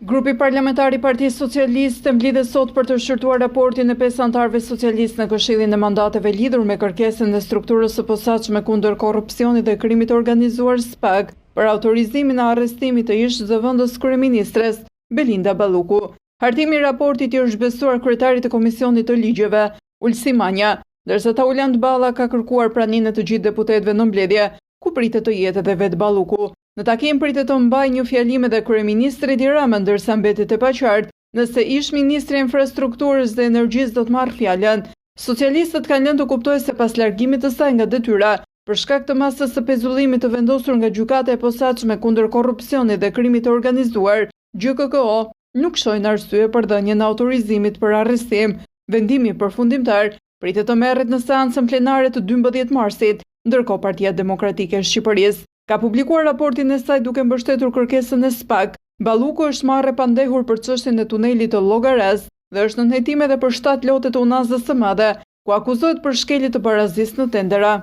Grupi parlamentar I Partisë Socialiste mblidhet sot për të shqyrtuar raportin e 5 anëtarëve socialistë në Këshillin e Mandateve lidhur me kërkesën e strukturës së posaçme kundër korrupsionit dhe krimit të organizuar SPAK për autorizimin e arrestimit të ish zëvendës kryeministres Belinda Balluku. Hartimi I raportit I është zhbesuar kryetarit të Komisionit të Ligjeve, Ulsi Manja, ndërsa Tauland Balla ka kërkuar praninë të gjithë deputetëve në mbledhje, ku pritet të jetë edhe vetë Balluku. Në takim pritet të mbajë një fjalim edhe kryeministri Edi Rama, ndërsa mbetet e paqartë nëse ish ministri I Infrastrukturës dhe Energjisë do të marrë fjalën. Socialistët kanë lënë të kuptojë se pas largimit të saj nga detyra, për shkak të masës së pezullimit të vendosur nga gjykata e posaçme kundër korrupsionit dhe krimit të organizuar, GKKO nuk shohin arsye për dhënien e autorizimit për arrestim. Vendimi përfundimtar pritet të merret në seancën plenare të 12 marsit, ndërkohë Partia Demokratike e Shqipërisë ka publikuar raportin e saj duke mbështetur kërkesën e SPAK. Balluku është marrë e pandehur për çështjen e tunelit të Llogares dhe është në hetim edhe për 7 lote të Unazës së Madhe, ku akuzohet për shkelje të barazisë në tendera.